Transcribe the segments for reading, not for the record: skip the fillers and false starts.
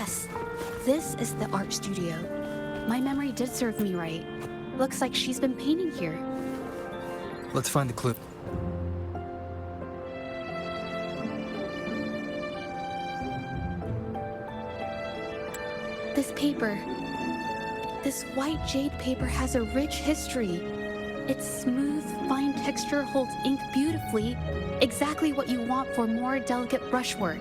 Yes, this is the art studio. My memory did serve me right. Looks like she's been painting here. Let's find the clue. This paper. This white jade paper has a rich history. Its smooth, fine texture holds ink beautifully, exactly what you want for more delicate brushwork.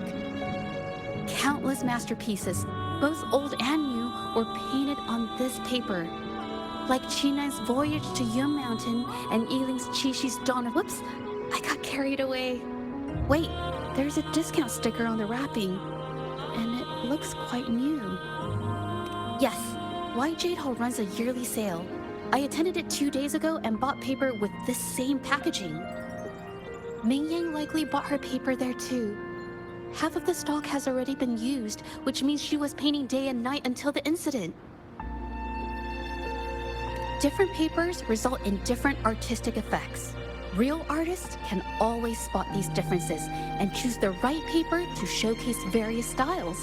Countless masterpieces, both old and new, were painted on this paper. Like Chinan's Voyage to Yum Mountain and Yiling's Qishi's Dawn. Whoops, I got carried away. Wait, there's a discount sticker on the wrapping, and it looks quite new. Yes, White Jade Hall runs a yearly sale. I attended it 2 days ago and bought paper with this same packaging. Ming Yang likely bought her paper there too. Half of the stock has already been used, which means she was painting day and night until the incident. Different papers result in different artistic effects. Real artists can always spot these differences and choose the right paper to showcase various styles.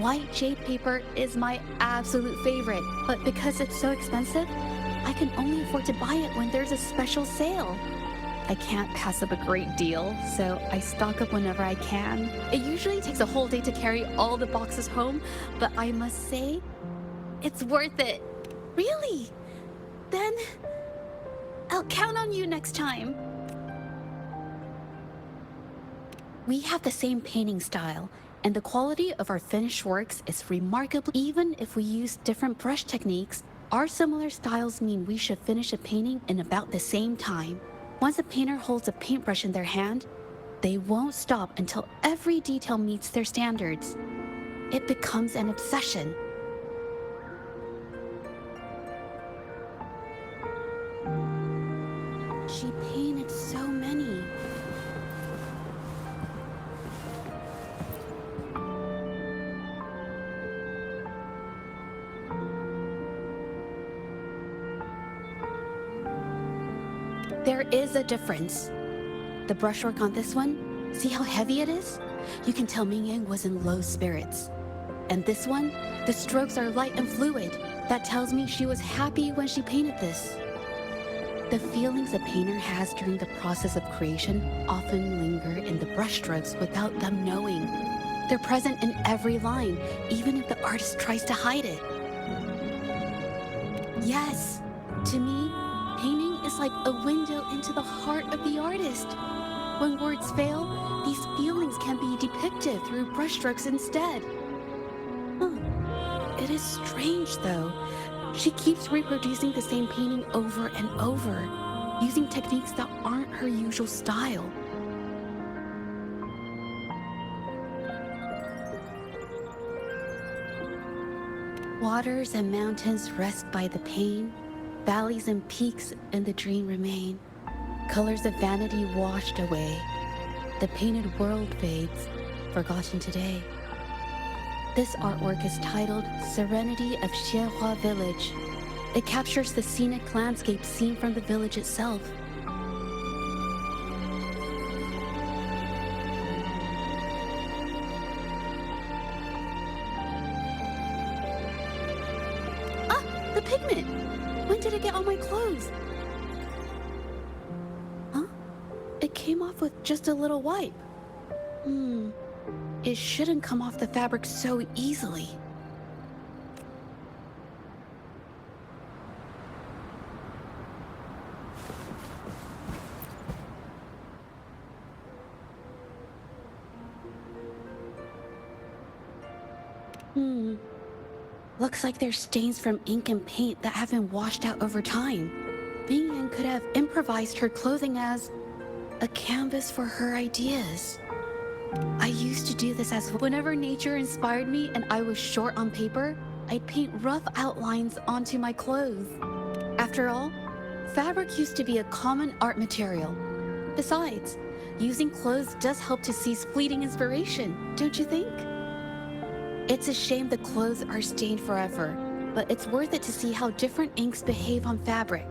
White jade paper is my absolute favorite, but because it's so expensive, I can only afford to buy it when there's a special sale. I can't pass up a great deal, so I stock up whenever I can. It usually takes a whole day to carry all the boxes home, but I must say, it's worth it. Really? Then I'll count on you next time. We have the same painting style, and the quality of our finished works is remarkable. Even if we use different brush techniques, our similar styles mean we should finish a painting in about the same time. Once a painter holds a paintbrush in their hand, they won't stop until every detail meets their standards. It becomes an obsession. She painted so many. There is a difference. The brushwork on this one, see how heavy it is? You can tell Ming Yang was in low spirits. And this one, the strokes are light and fluid. That tells me she was happy when she painted this. The feelings a painter has during the process of creation often linger in the brushstrokes without them knowing. They're present in every line, even if the artist tries to hide it. Yes, to me, painting is like a window into the heart of the artist. When words fail, these feelings can be depicted through brushstrokes instead. It is strange, though. She keeps reproducing the same painting over and over, using techniques that aren't her usual style. Waters and mountains rest by the pane, valleys and peaks in the dream remain. Colors of vanity washed away, the painted world fades, forgotten today. This artwork is titled Serenity of Xiehua Village. It captures the scenic landscape seen from the village itself. Ah, the pigment! When did it get on my clothes? Huh? It came off with just a little wipe. It shouldn't come off the fabric so easily. Looks like there's stains from ink and paint that have been washed out over time. Ming Yan could have improvised her clothing as a canvas for her ideas. I used to do this as whenever nature inspired me and I was short on paper, I'd paint rough outlines onto my clothes. After all, fabric used to be a common art material. Besides, using clothes does help to seize fleeting inspiration, don't you think? It's a shame the clothes are stained forever, but it's worth it to see how different inks behave on fabric.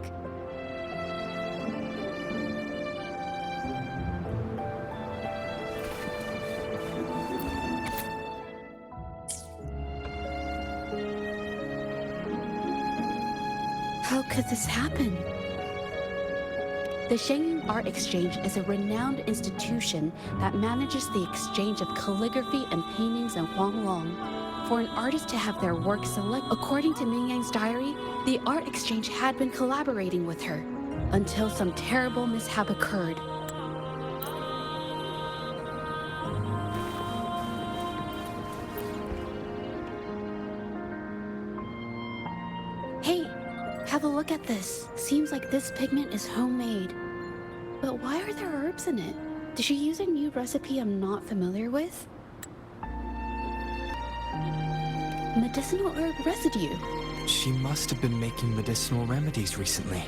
How could this happen? The Shengyun Art Exchange is a renowned institution that manages the exchange of calligraphy and paintings in Huanglong. For an artist to have their work selected, according to Mingyang's diary, the art exchange had been collaborating with her until some terrible mishap occurred. Hey, have a look at this. Seems like this pigment is homemade. But why are there herbs in it? Did she use a new recipe I'm not familiar with? Medicinal herb residue. She must have been making medicinal remedies recently.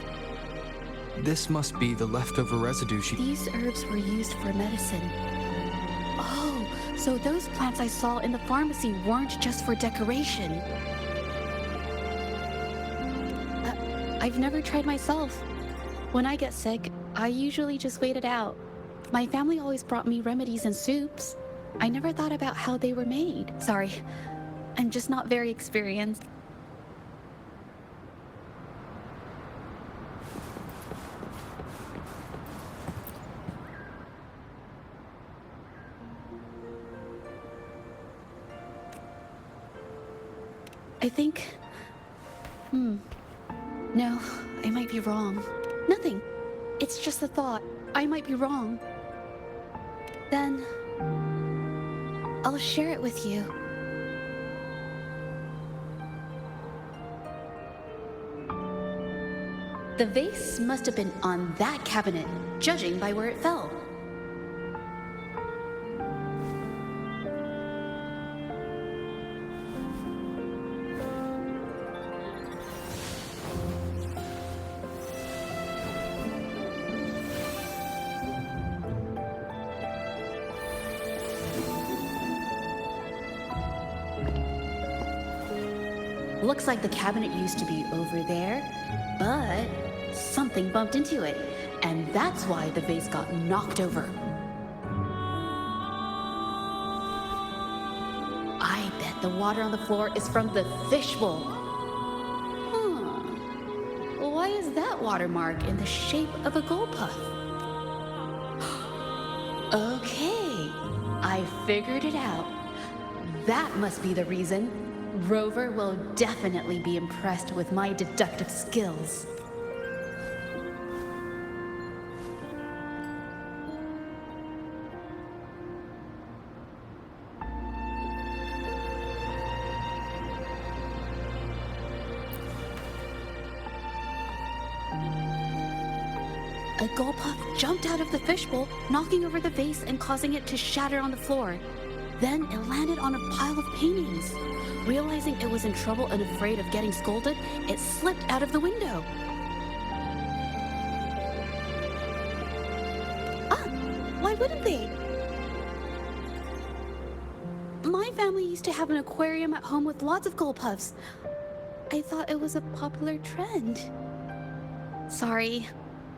This must be the leftover residue she... These herbs were used for medicine. Oh, so those plants I saw in the pharmacy weren't just for decoration. I've never tried myself. When I get sick, I usually just wait it out. My family always brought me remedies and soups. I never thought about how they were made. Sorry, I'm just not very experienced. I think... No, I might be wrong. Nothing. It's just a thought. I might be wrong. Then... I'll share it with you. The vase must have been on that cabinet, judging by where it fell. Looks like the cabinet used to be over there, but something bumped into it, and that's why the vase got knocked over. I bet the water on the floor is from the fishbowl. Why is that watermark in the shape of a gold puff? Okay, I figured it out. That must be the reason. Rover will definitely be impressed with my deductive skills. A gold puff jumped out of the fishbowl, knocking over the vase and causing it to shatter on the floor. Then it landed on a pile of paintings. Realizing it was in trouble and afraid of getting scolded, it slipped out of the window. Why wouldn't they? My family used to have an aquarium at home with lots of gold puffs. I thought it was a popular trend. Sorry,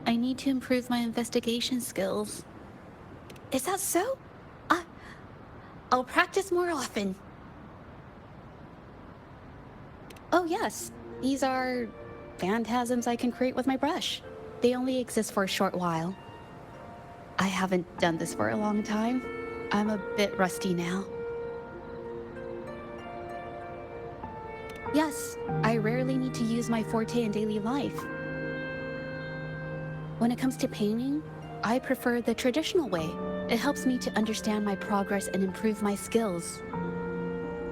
I need to improve my investigation skills. Is that so? I'll practice more often. Oh yes, these are phantasms I can create with my brush. They only exist for a short while. I haven't done this for a long time. I'm a bit rusty now. Yes, I rarely need to use my forte in daily life. When it comes to painting, I prefer the traditional way. It helps me to understand my progress and improve my skills.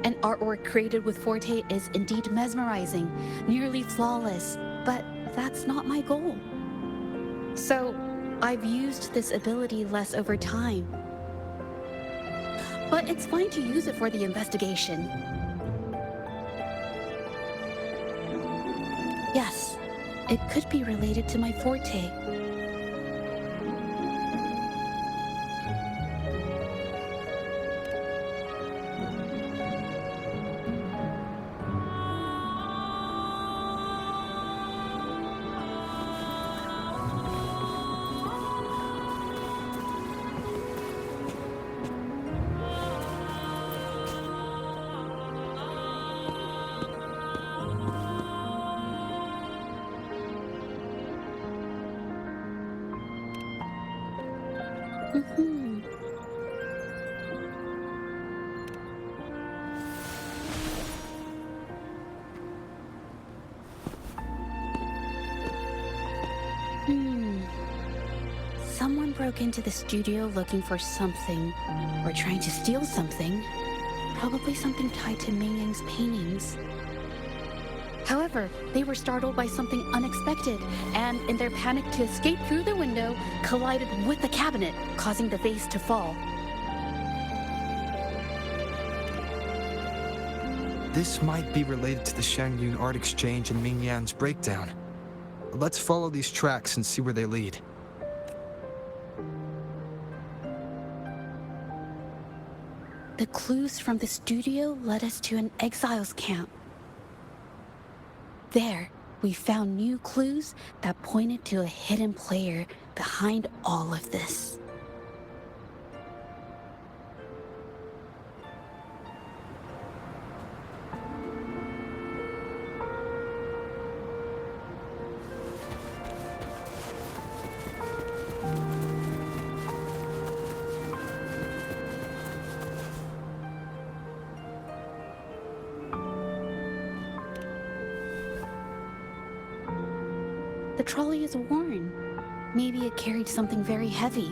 An artwork created with forte is indeed mesmerizing, nearly flawless, but that's not my goal. So, I've used this ability less over time. But it's fine to use it for the investigation. Yes, it could be related to my forte. Mhm. Hmm. Someone broke into the studio looking for something, or trying to steal something. Probably something tied to Ming Yang's paintings. However, they were startled by something unexpected, and in their panic to escape through the window, collided with the cabinet, causing the vase to fall. This might be related to the Shangyun art exchange and Ming Yan's breakdown. Let's follow these tracks and see where they lead. The clues from the studio led us to an exiles camp. There, we found new clues that pointed to a hidden player behind all of this. The trolley is worn. Maybe it carried something very heavy.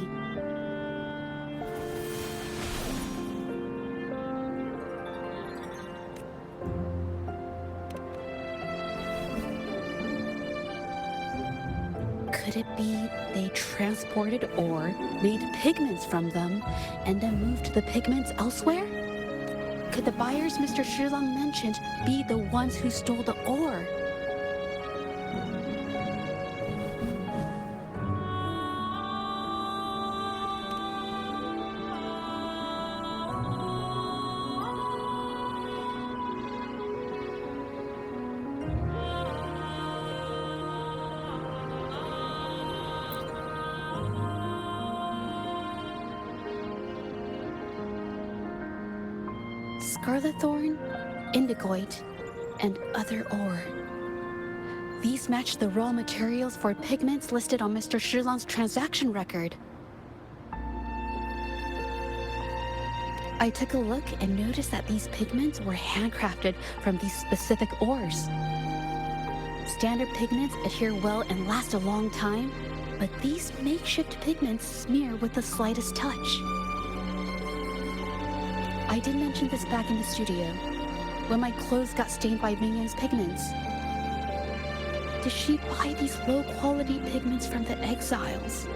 Could it be they transported ore, made pigments from them, and then moved the pigments elsewhere? Could the buyers Mr. Shilang mentioned be the ones who stole the ore? Scarlet thorn, indigoite, and other ore. These match the raw materials for pigments listed on Mr. Shilang's transaction record. I took a look and noticed that these pigments were handcrafted from these specific ores. Standard pigments adhere well and last a long time, but these makeshift pigments smear with the slightest touch. I did mention this back in the studio, when my clothes got stained by Ming Yang's pigments. Did she buy these low-quality pigments from the exiles?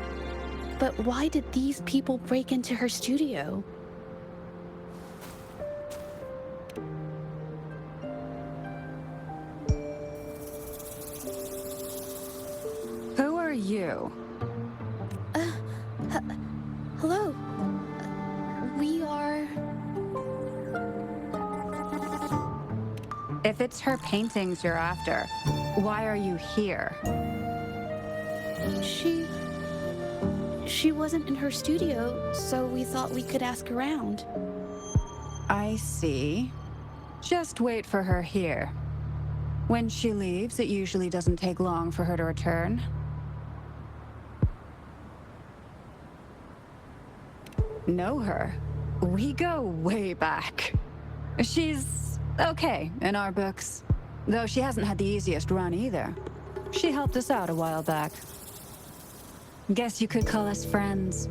But why did these people break into her studio? Who are you? Hello? We are... If it's her paintings you're after, why are you here? She wasn't in her studio, so we thought we could ask around. I see. Just wait for her here. When she leaves, it usually doesn't take long for her to return. Know her? We go way back. She's okay in our books, though she hasn't had the easiest run either. She helped us out a while back. Guess you could call us friends.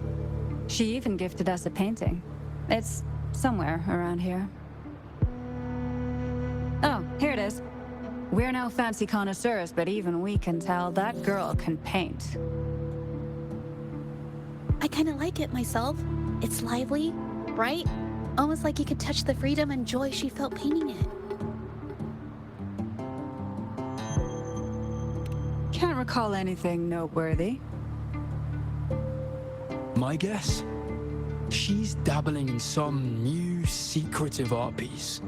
She even gifted us a painting. It's somewhere around here. Oh, here it is. We're no fancy connoisseurs, but even we can tell that girl can paint. I kinda like it myself. It's lively, bright, almost like you could touch the freedom and joy she felt painting it. Can't recall anything noteworthy. My guess? She's dabbling in some new secretive art piece.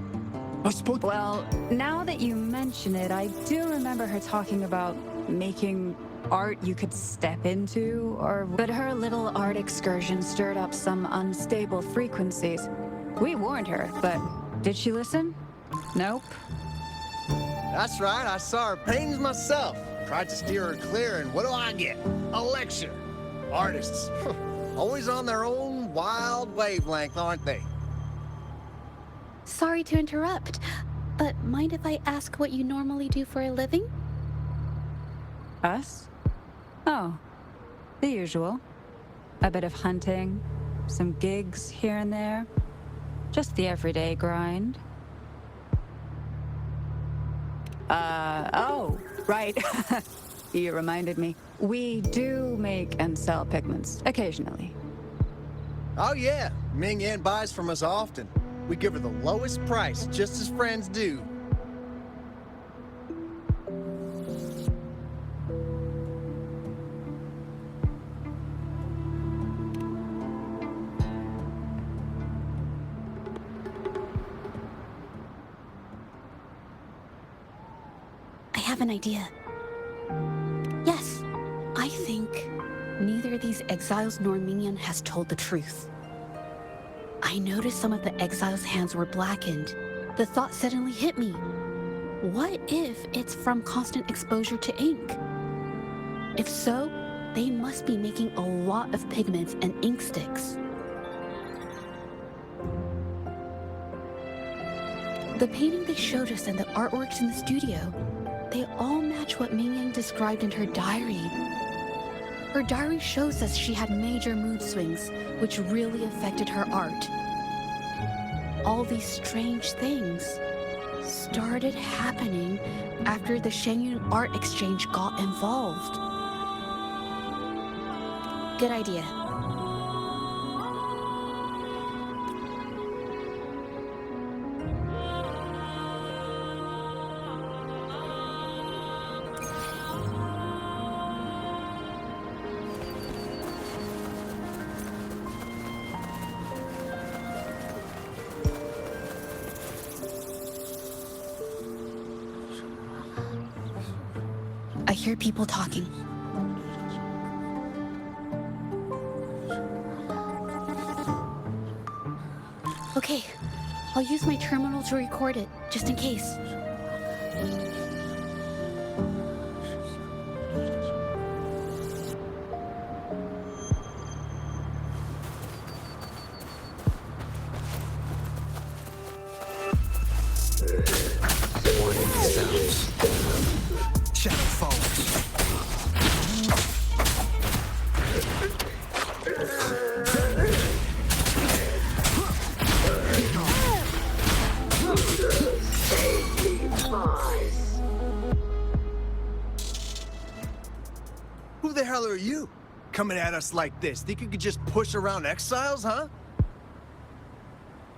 I suppose. Well, now that you mention it, I do remember her talking about making art you could step into, but her little art excursion stirred up some unstable frequencies. We warned her, but did she listen? Nope. That's right, I saw her paintings myself. Tried to steer her clear, and what do I get? A lecture. Artists. Always on their own wild wavelength, aren't they? Sorry to interrupt, but mind if I ask what you normally do for a living? Us? Oh, the usual. A bit of hunting, some gigs here and there. Just the everyday grind. Oh, right. You reminded me. We do make and sell pigments, occasionally. Oh yeah, Ming Yan buys from us often. We give her the lowest price, just as friends do. I have an idea. Yes, I think neither these exiles nor Mingyan has told the truth. I noticed some of the exiles' hands were blackened. The thought suddenly hit me. What if it's from constant exposure to ink? If so, they must be making a lot of pigments and ink sticks. The painting they showed us and the artworks in the studio, they all match what Mingyang described in her diary. Her diary shows us she had major mood swings, which really affected her art. All these strange things started happening after the Shenyun Art Exchange got involved. Good idea. I hear people talking. Okay, I'll use my terminal to record it, just in case. Warning sounds. Shadow falls. Who the hell are you? Coming at us like this? Think you could just push around exiles, huh?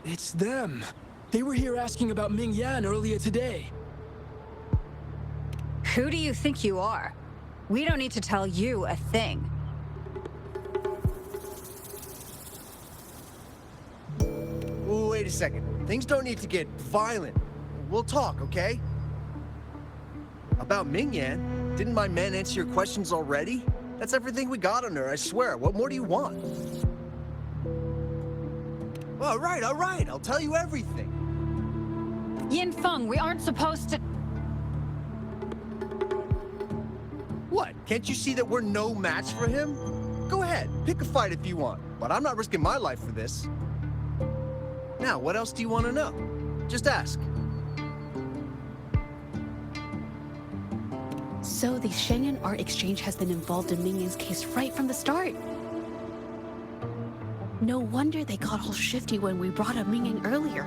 It's them. They were here asking about Ming Yan earlier today. Who do you think you are? We don't need to tell you a thing. Wait a second. Things don't need to get violent. We'll talk, okay? About Ming Yan, didn't my man answer your questions already? That's everything we got on her, I swear. What more do you want? All right, I'll tell you everything. Yin Feng, we aren't supposed to... What? Can't you see that we're no match for him? Go ahead, pick a fight if you want, but I'm not risking my life for this. Now, what else do you want to know? Just ask. So the Shenyun Art Exchange has been involved in Mingyang's case right from the start. No wonder they got all shifty when we brought up Mingyang earlier.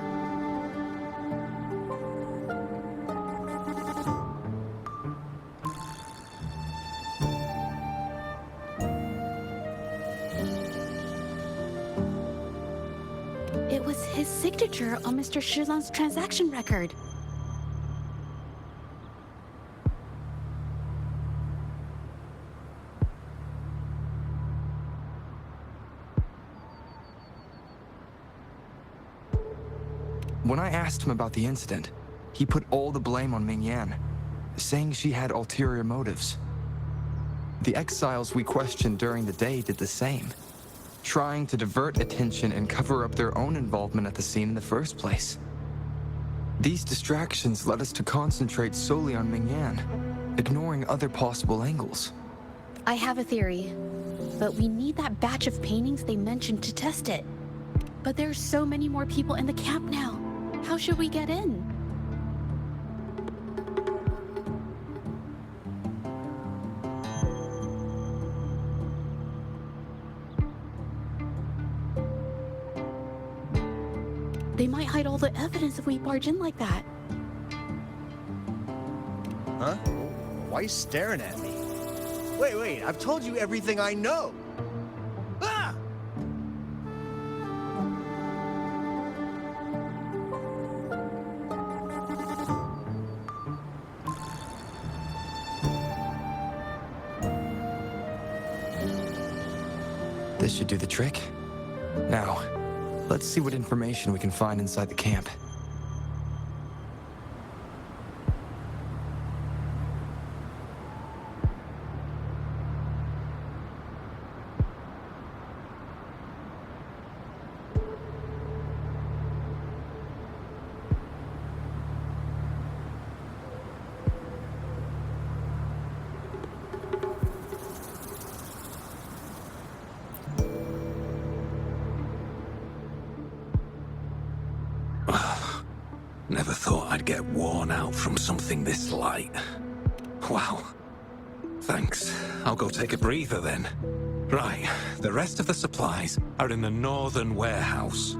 It was his signature on Mr. Shilan's transaction record. When I asked him about the incident, he put all the blame on Ming Yan, saying she had ulterior motives. The exiles we questioned during the day did the same, trying to divert attention and cover up their own involvement at the scene in the first place. These distractions led us to concentrate solely on Ming Yan, ignoring other possible angles. I have a theory. but we need that batch of paintings they mentioned to test it. But there's so many more people in the camp now. How should we get in? They might hide all the evidence if we barge in like that. Huh? Why are you staring at me? Wait, I've told you everything I know. Ah! This should do the trick. Now, let's see what information we can find inside the camp. Never thought I'd get worn out from something this light. Wow. Thanks. I'll go take a breather then. Right, the rest of the supplies are in the northern warehouse.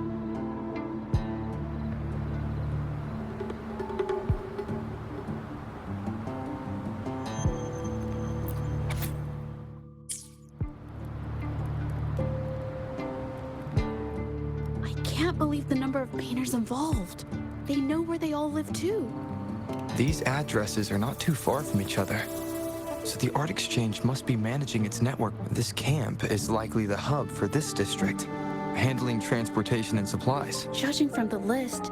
I can't believe the number of painters involved. They know where they all live too. These addresses are not too far from each other. So the art exchange must be managing its network. This camp is likely the hub for this district, handling transportation and supplies. Judging from the list,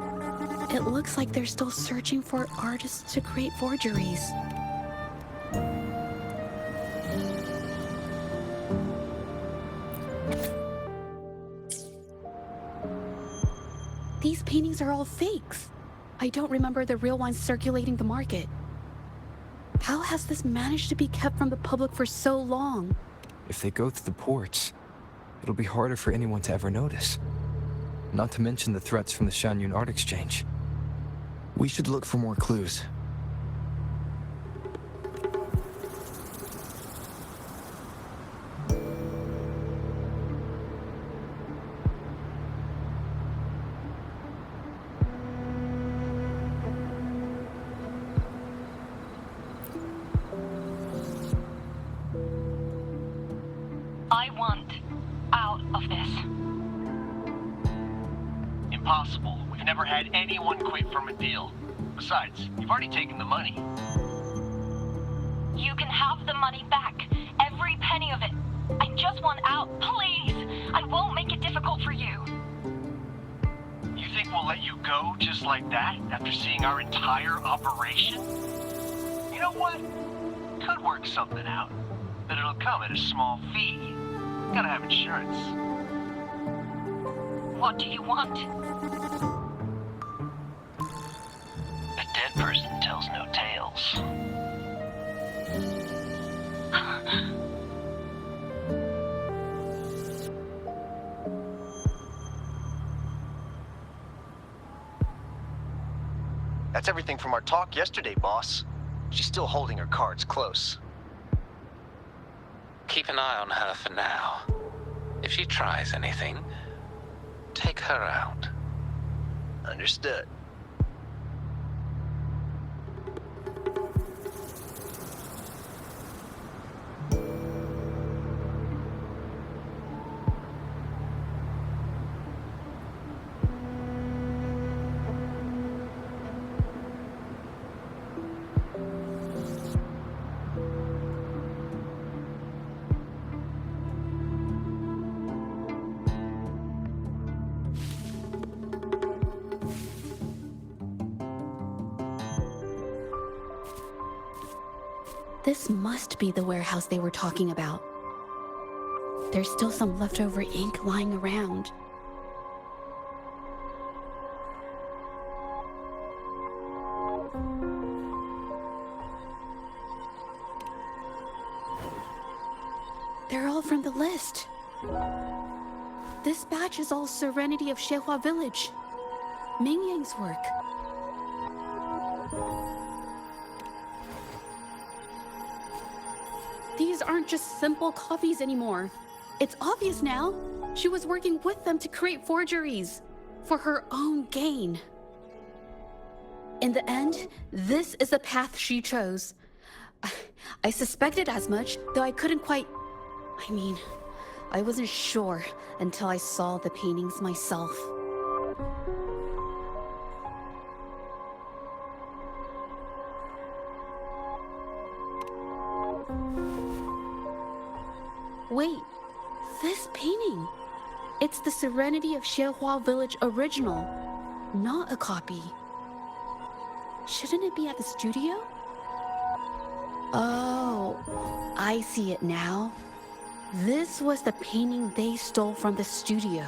it looks like they're still searching for artists to create forgeries. These paintings are all fakes. I don't remember the real ones circulating the market. How has this managed to be kept from the public for so long? If they go through the ports, it'll be harder for anyone to ever notice. Not to mention the threats from the Shanyun Art Exchange. We should look for more clues. I want out of this. Impossible. We've never had anyone quit from a deal. Besides, you've already taken the money. You can have the money back. Every penny of it. I just want out, please. I won't make it difficult for you. You think we'll let you go just like that after seeing our entire operation? You know what? Could work something out, but it'll come at a small fee. Gotta have insurance. What do you want? A dead person tells no tales. That's everything from our talk yesterday, boss. She's still holding her cards close. Keep an eye on her for now. If she tries anything, take her out. Understood. This must be the warehouse they were talking about. There's still some leftover ink lying around. They're all from the list. This batch is all Serenity of Shehua Village. Ming Yang's work. These aren't just simple copies anymore. It's obvious now. She was working with them to create forgeries for her own gain. In the end, this is the path she chose. I suspected as much, though I couldn't quite... I wasn't sure until I saw the paintings myself. Wait, this painting. It's the Serenity of Shehua Village original, not a copy. Shouldn't it be at the studio? Oh, I see it now. This was the painting they stole from the studio.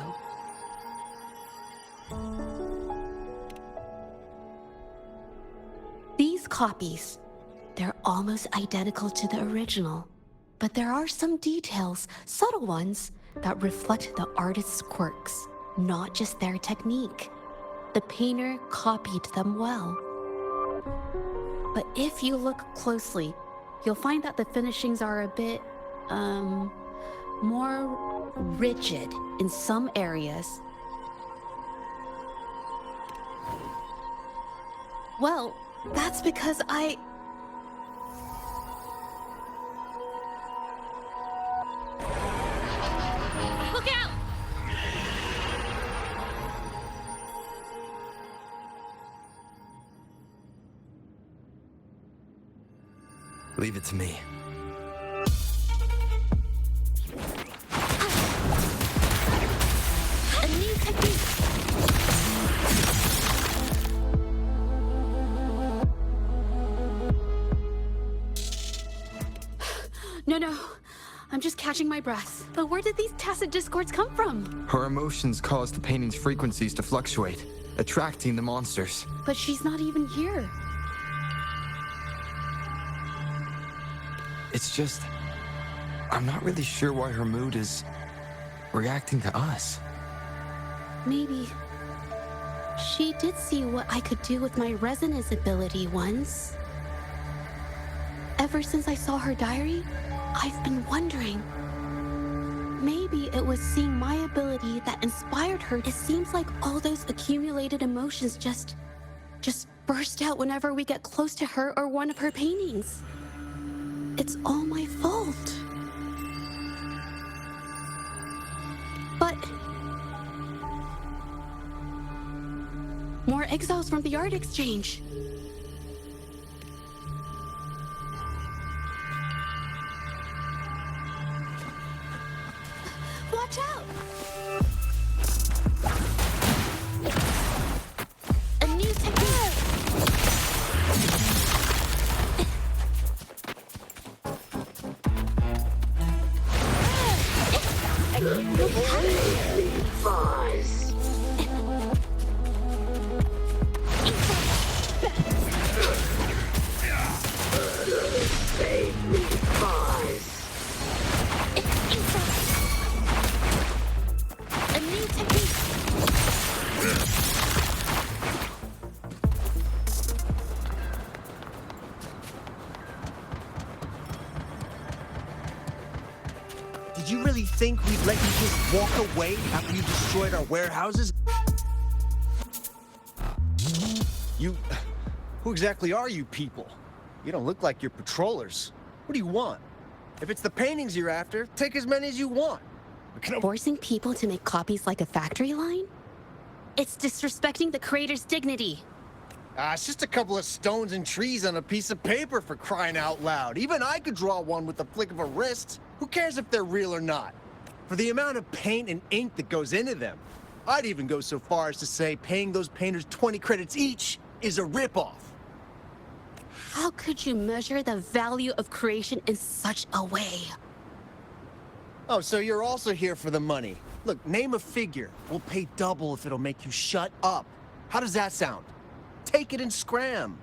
These copies, they're almost identical to the original. But there are some details, subtle ones, that reflect the artist's quirks, not just their technique. The painter copied them well. But if you look closely, you'll find that the finishings are a bit, more rigid in some areas. Well, that's because Look out! Leave it to me. A new technique! No. I'm just catching my breath. But where did these tacit discords come from? Her emotions caused the painting's frequencies to fluctuate, attracting the monsters. But she's not even here. It's just... I'm not really sure why her mood is... reacting to us. Maybe... she did see what I could do with my resonance ability once. Ever since I saw her diary, I've been wondering. Maybe it was seeing my ability that inspired her. It seems like all those accumulated emotions just burst out whenever we get close to her or one of her paintings. It's all my fault. But... more exiles from the art exchange. Watch out! A new technique! A new technique! Did you really think we'd let you just walk away after you destroyed our warehouses? Who exactly are you people? You don't look like you're patrollers. What do you want? If it's the paintings you're after, take as many as you want. Forcing people to make copies like a factory line? It's disrespecting the creator's dignity. It's just a couple of stones and trees on a piece of paper, for crying out loud. Even I could draw one with the flick of a wrist. Who cares if they're real or not? For the amount of paint and ink that goes into them, I'd even go so far as to say paying those painters 20 credits each is a ripoff. How could you measure the value of creation in such a way? Oh, so you're also here for the money. Look, name a figure. We'll pay double if it'll make you shut up. How does that sound? Take it and scram.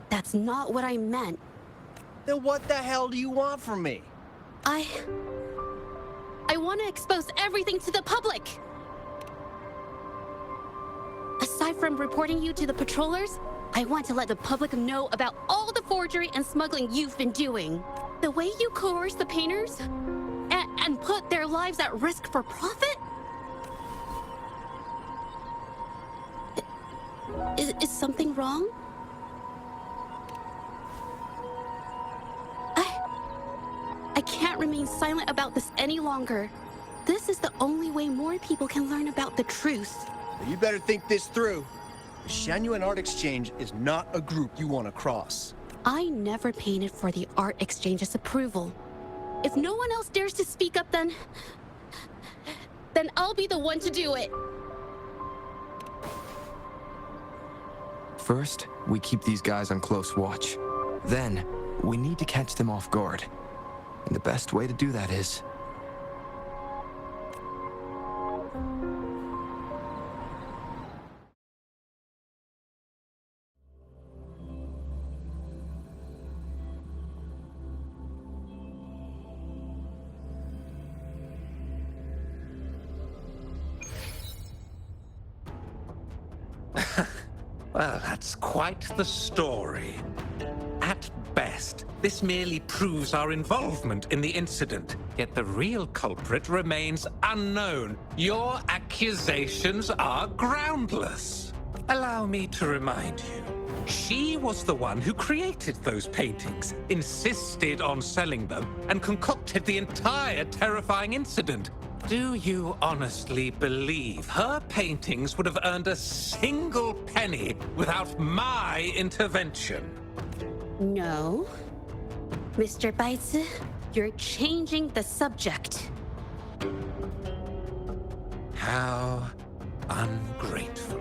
That's not what I meant. Then what the hell do you want from me? I want to expose everything to the public. Aside from reporting you to the patrollers, I want to let the public know about all the forgery and smuggling you've been doing. The way you coerce the painters and put their lives at risk for profit? Is something wrong? I can't remain silent about this any longer. This is the only way more people can learn about the truth. Now you better think this through. The Genuine Art Exchange is not a group you want to cross. I never painted for the Art Exchange's approval. If no one else dares to speak up, then I'll be the one to do it. First, we keep these guys on close watch. Then, we need to catch them off guard. And the best way to do that is... Well, that's quite the story. At best, this merely proves our involvement in the incident, yet the real culprit remains unknown. Your accusations are groundless. Allow me to remind you, she was the one who created those paintings, insisted on selling them, and concocted the entire terrifying incident. Do you honestly believe her paintings would have earned a single penny without my intervention? No. Mr. Baitsu, you're changing the subject. How ungrateful.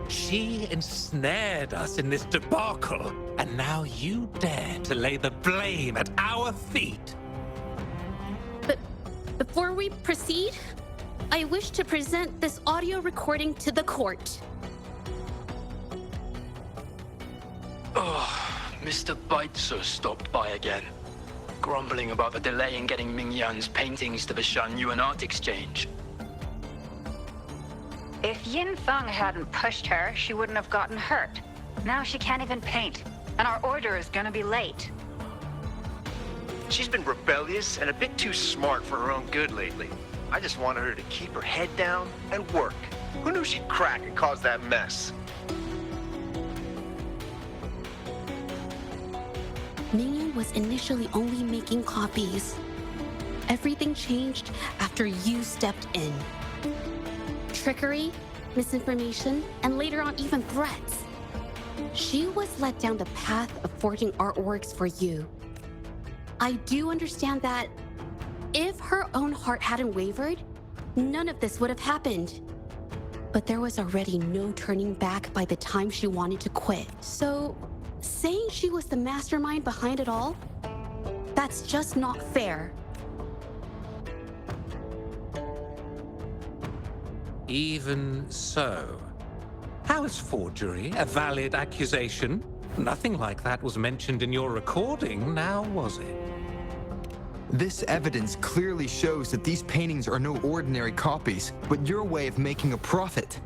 She ensnared us in this debacle, and now you dare to lay the blame at our feet. But before we proceed, I wish to present this audio recording to the court. Mr. Baitsu stopped by again, grumbling about the delay in getting Ming Yan's paintings to the Genuine Art Exchange. If Yin Feng hadn't pushed her, she wouldn't have gotten hurt. Now she can't even paint, and our order is gonna be late. She's been rebellious and a bit too smart for her own good lately. I just wanted her to keep her head down and work. Who knew she'd crack and cause that mess? Mingyan was initially only making copies. Everything changed after you stepped in. Trickery, misinformation, and later on even threats. She was led down the path of forging artworks for you. I do understand that if her own heart hadn't wavered, none of this would have happened. But there was already no turning back by the time she wanted to quit. So, saying she was the mastermind behind it all, that's just not fair. Even so, how is forgery a valid accusation? Nothing like that was mentioned in your recording, now was it? This evidence clearly shows that these paintings are no ordinary copies, but your way of making a profit.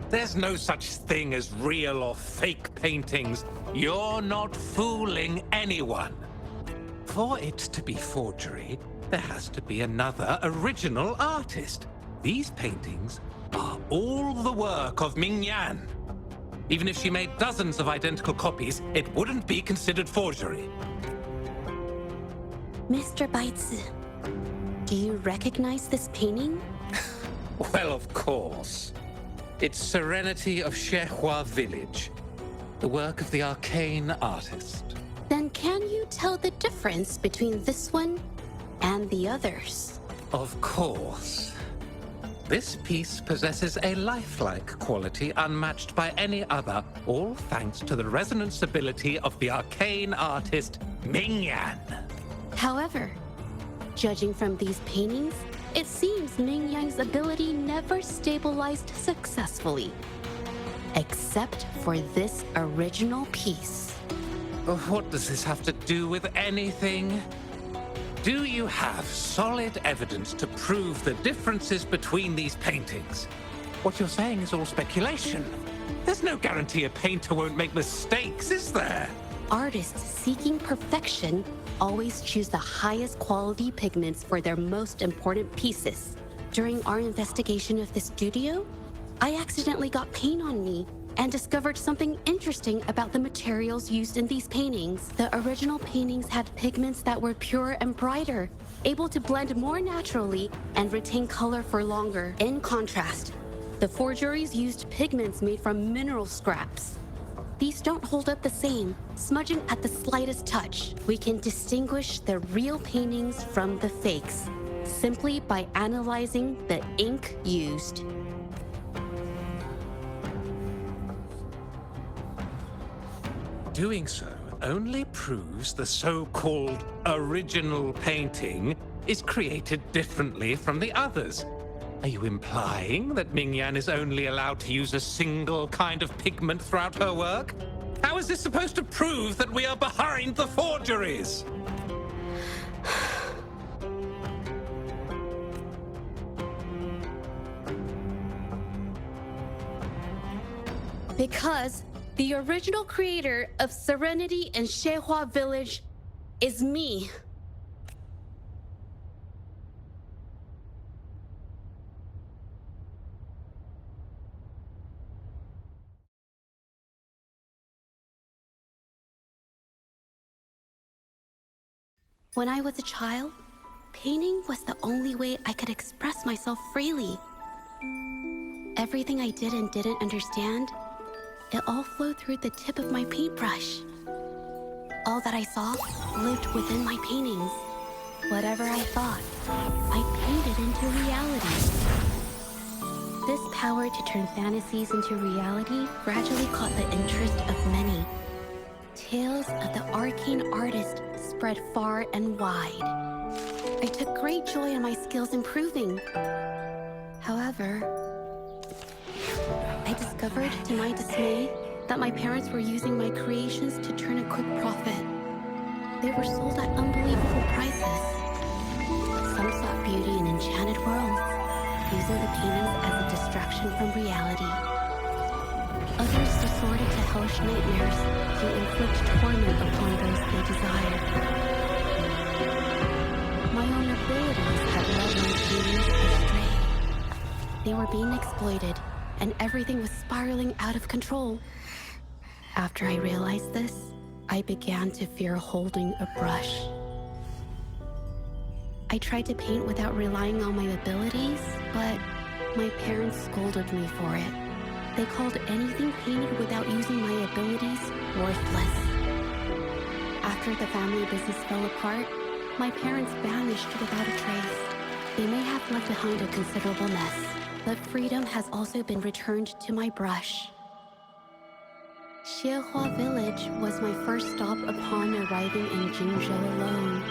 There's no such thing as real or fake paintings. You're not fooling anyone. For it to be forgery, there has to be another original artist. These paintings are all the work of Ming Yan. Even if she made dozens of identical copies, it wouldn't be considered forgery. Mr. Baitsu, do you recognize this painting? Well, of course. It's Serenity of Shehua Village, the work of the arcane artist. Then can you tell the difference between this one and the others? Of course. This piece possesses a lifelike quality unmatched by any other, all thanks to the resonance ability of the arcane artist Ming Yan. However, judging from these paintings, it seems Ming Yan's ability never stabilized successfully. Except for this original piece. What does this have to do with anything? Do you have solid evidence to prove the differences between these paintings? What you're saying is all speculation. There's no guarantee a painter won't make mistakes, is there? Artists seeking perfection always choose the highest quality pigments for their most important pieces. During our investigation of the studio, I accidentally got paint on me and discovered something interesting about the materials used in these paintings. The original paintings had pigments that were purer and brighter, able to blend more naturally and retain color for longer. In contrast, the forgeries used pigments made from mineral scraps. These don't hold up the same, smudging at the slightest touch. We can distinguish the real paintings from the fakes simply by analyzing the ink used. Doing so only proves the so-called original painting is created differently from the others. Are you implying that Ming-Yan is only allowed to use a single kind of pigment throughout her work? How is this supposed to prove that we are behind the forgeries? Because the original creator of Serenity and Xuehua Village is me. When I was a child, painting was the only way I could express myself freely. Everything I did and didn't understand, it all flowed through the tip of my paintbrush. All that I saw lived within my paintings. Whatever I thought, I painted into reality. This power to turn fantasies into reality gradually caught the interest of many. Tales of the arcane artist spread far and wide. I took great joy in my skills improving. However, I discovered, to my dismay, that my parents were using my creations to turn a quick profit. They were sold at unbelievable prices. Some sought beauty in enchanted worlds, using the paintings as a distraction from reality. Others resorted to hellish nightmares to inflict torment upon those they desired. My own abilities had led my paintings astray. They were being exploited, and everything was spiraling out of control. After I realized this, I began to fear holding a brush. I tried to paint without relying on my abilities, but my parents scolded me for it. They called anything painted without using my abilities worthless. After the family business fell apart, my parents vanished without a trace. They may have left behind a considerable mess, but freedom has also been returned to my brush. Xuehua Village was my first stop upon arriving in Jingzhou alone.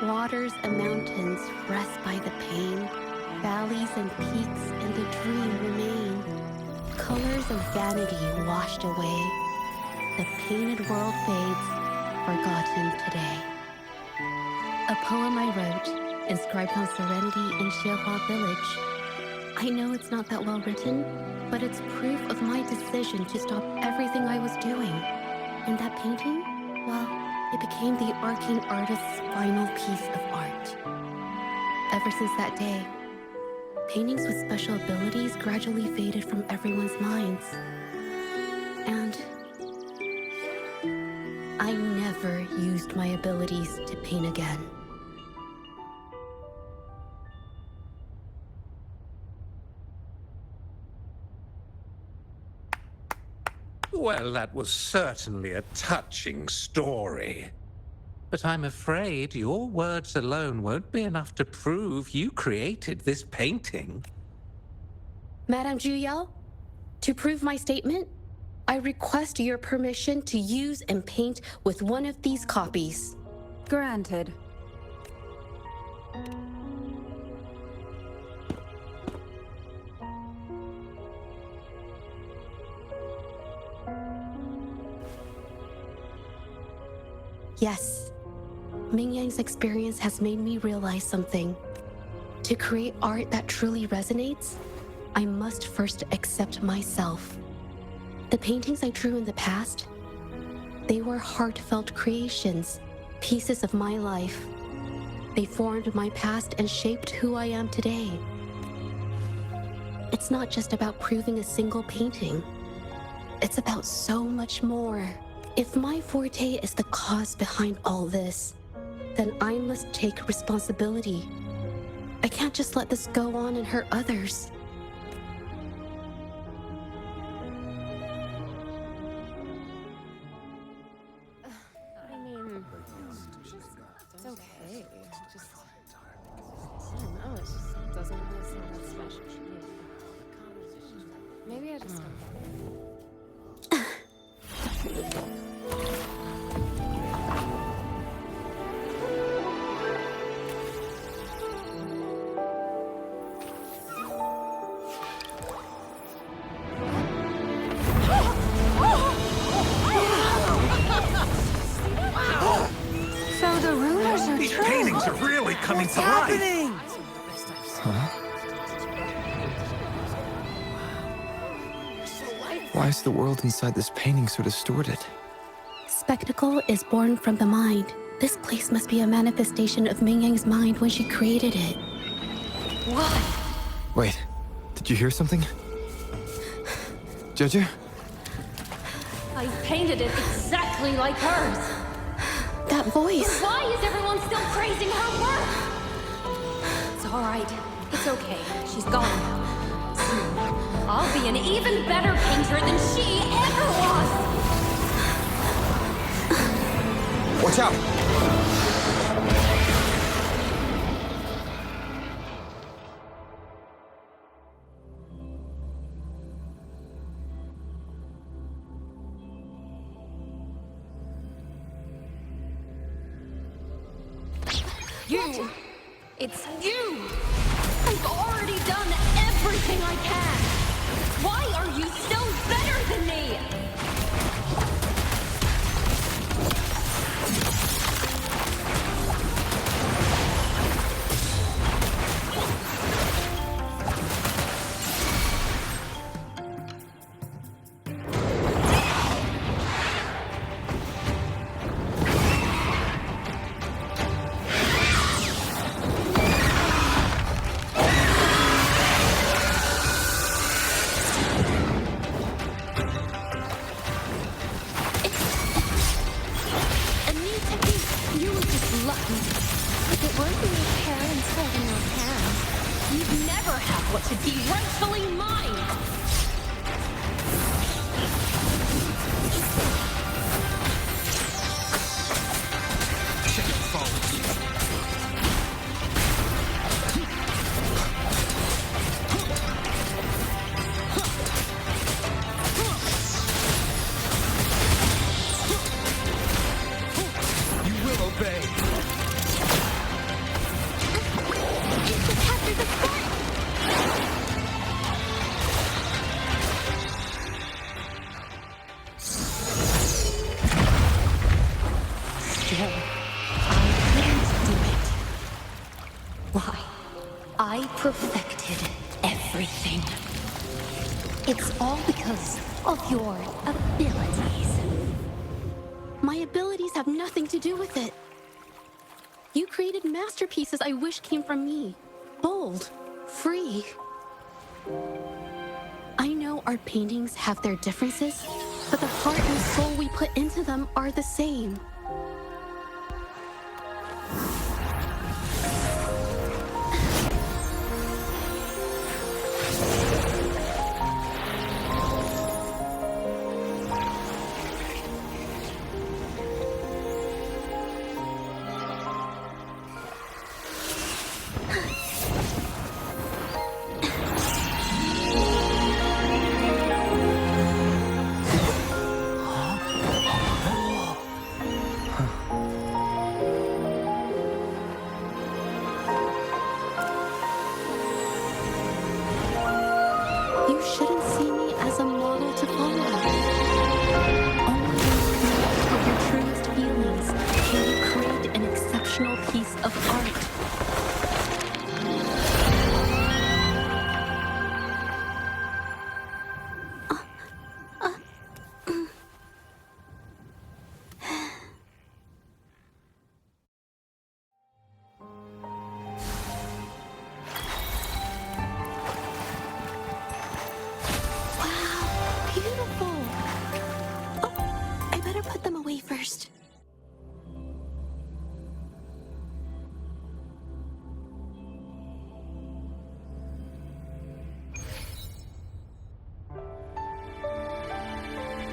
Waters and mountains rest by the pain. Valleys and peaks in the dream remain. Colors of vanity washed away. The painted world fades, forgotten today. A poem I wrote, inscribed on Serenity in Xuehua Village. I know it's not that well written, but it's proof of my decision to stop everything I was doing. And that painting, well, it became the arcane artist's final piece of art. Ever since that day, paintings with special abilities gradually faded from everyone's minds. And I never used my abilities to paint again. Well, that was certainly a touching story. But I'm afraid your words alone won't be enough to prove you created this painting. Madame Juyao, to prove my statement, I request your permission to use and paint with one of these copies. Granted. Yes, Ming Yang's experience has made me realize something. To create art that truly resonates, I must first accept myself. The paintings I drew in the past, they were heartfelt creations, pieces of my life. They formed my past and shaped who I am today. It's not just about proving a single painting. It's about so much more. If my forte is the cause behind all this, then I must take responsibility. I can't just let this go on and hurt others. I mean, it's okay. Just, I don't know, it just doesn't really seem that special to me. Maybe I just don't get it. So the rumors are These true. paintings are really coming to life. Why is the world inside this painting so distorted? Spectacle is born from the mind. This place must be a manifestation of Ming Yang's mind when she created it. What? Wait, did you hear something? Jeju? I painted it exactly like hers. That voice. Why is everyone still praising her work? It's all right. It's okay. She's gone now. Soon, I'll be an even better painter than she ever was. Watch out! You! It's you! I've already done everything I can! Why are you still better than me? A new technique. You were just lucky. If it weren't for your parents holding your hand, You'd never have what should be rightfully mine! You will obey. after the fight. Still, I couldn't do it. Why? I perfected everything. It's all because of your abilities. My abilities have nothing to do with it. You created masterpieces I wish came from me. Bold, free. I know our paintings have their differences, but the heart and soul we put into them are the same.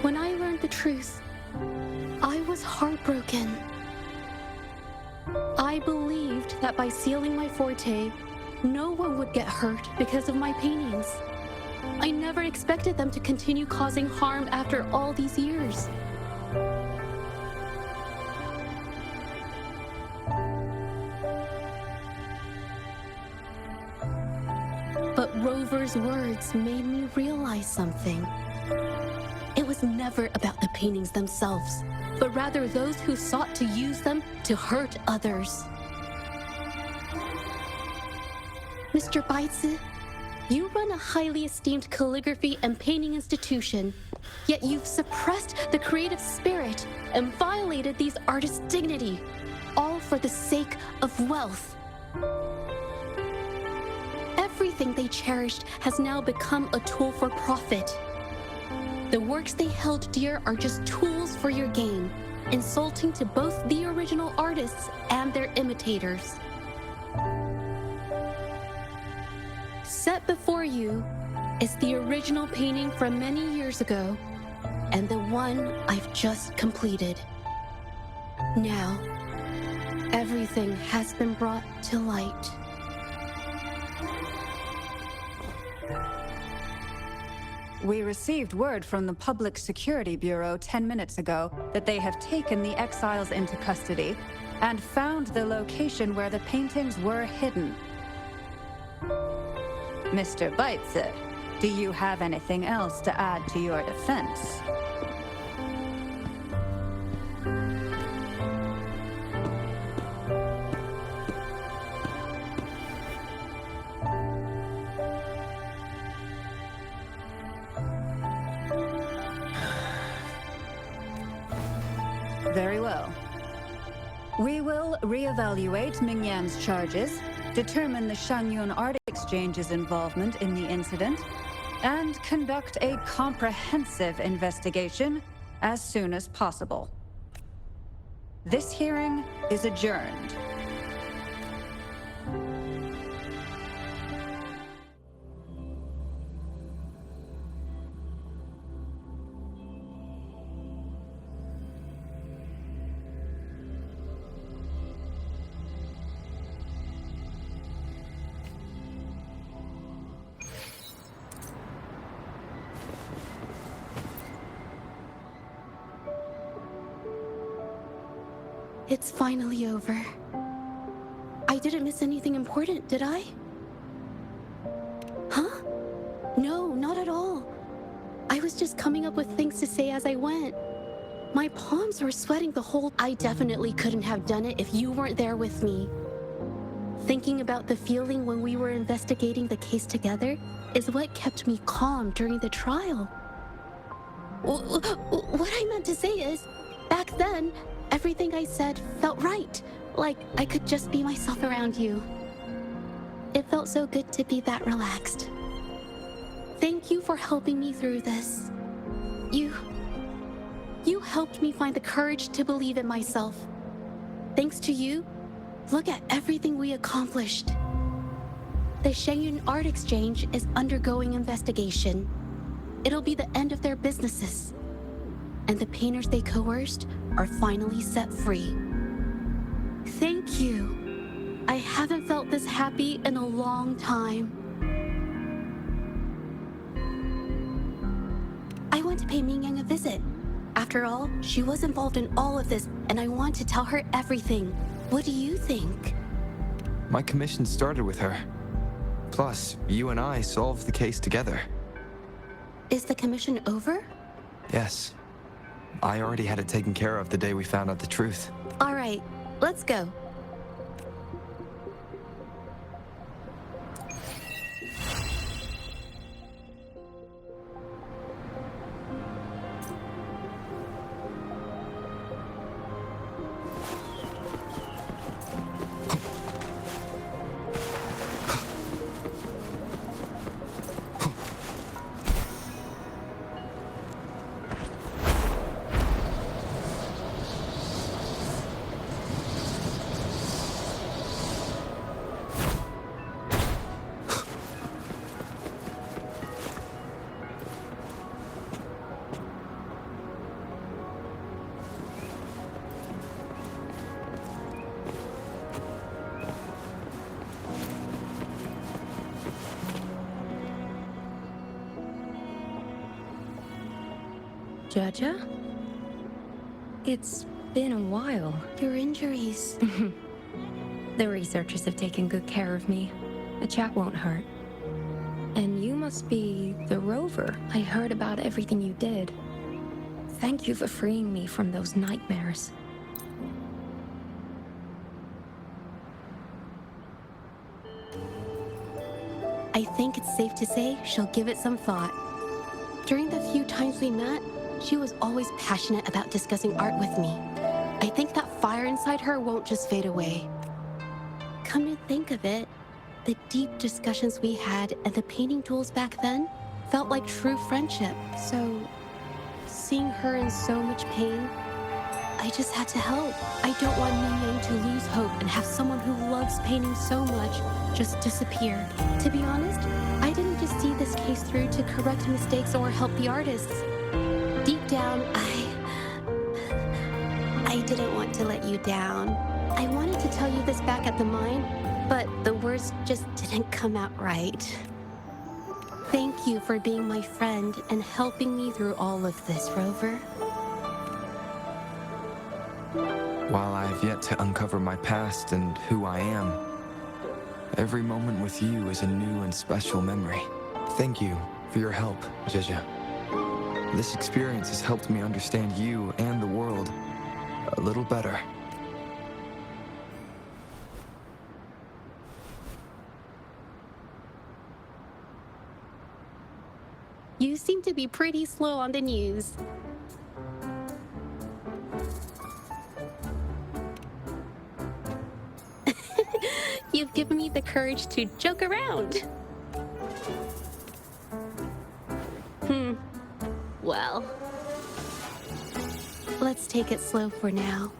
When I learned the truth, I was heartbroken. I believed that by sealing my forte, no one would get hurt because of my paintings. I never expected them to continue causing harm after all these years. But Rover's words made me realize something. It was never about the paintings themselves, but rather those who sought to use them to hurt others. Mr. Baitsu, you run a highly esteemed calligraphy and painting institution, yet you've suppressed the creative spirit and violated these artists' dignity, all for the sake of wealth. Everything they cherished has now become a tool for profit. The works they held dear are just tools for your gain, insulting to both the original artists and their imitators. Set before you is the original painting from many years ago, and the one I've just completed. Now, everything has been brought to light. We received word from the Public Security Bureau 10 minutes ago that they have taken the exiles into custody and found the location where the paintings were hidden. Mr. Baitsu, do you have anything else to add to your defense? Very well. We will reevaluate Mingyan's charges, determine the Shangyun Art Exchange's involvement in the incident, and conduct a comprehensive investigation as soon as possible. This hearing is adjourned. It's finally over. I didn't miss anything important, did I? Huh? No, not at all. I was just coming up with things to say as I went. My palms were sweating the whole... I definitely couldn't have done it if you weren't there with me. Thinking about the feeling when we were investigating the case together is what kept me calm during the trial. What I meant to say is, back then, everything I said felt right, like I could just be myself around you. It felt so good to be that relaxed. Thank you for helping me through this. You helped me find the courage to believe in myself. Thanks to you, look at everything we accomplished. The Shangyun Art Exchange is undergoing investigation. It'll be the end of their businesses. And the painters they coerced are finally set free. Thank you. I haven't felt this happy in a long time. I want to pay Mingyang a visit. After all, she was involved in all of this, and I want to tell her everything. What do you think? My commission started with her. Plus, you and I solved the case together. Is the commission over? Yes. I already had it taken care of the day we found out the truth. All right, let's go. Judja? It's been a while. Your injuries. The researchers have taken good care of me. A chat won't hurt. And you must be the rover. I heard about everything you did. Thank you for freeing me from those nightmares. I think it's safe to say she'll give it some thought. During the few times we met, she was always passionate about discussing art with me. I think that fire inside her won't just fade away. Come to think of it, the deep discussions we had and the painting duels back then felt like true friendship. So, seeing her in so much pain, I just had to help. I don't want Ming Yang to lose hope and have someone who loves painting so much just disappear. To be honest, I didn't just see this case through to correct mistakes or help the artists. Deep down, I didn't want to let you down. I wanted to tell you this back at the mine, but the words just didn't come out right. Thank you for being my friend and helping me through all of this, Rover. While I have yet to uncover my past and who I am, every moment with you is a new and special memory. Thank you for your help, Judja. This experience has helped me understand you and the world a little better. You seem to be pretty slow on the news. You've given me the courage to joke around. Well, let's take it slow for now.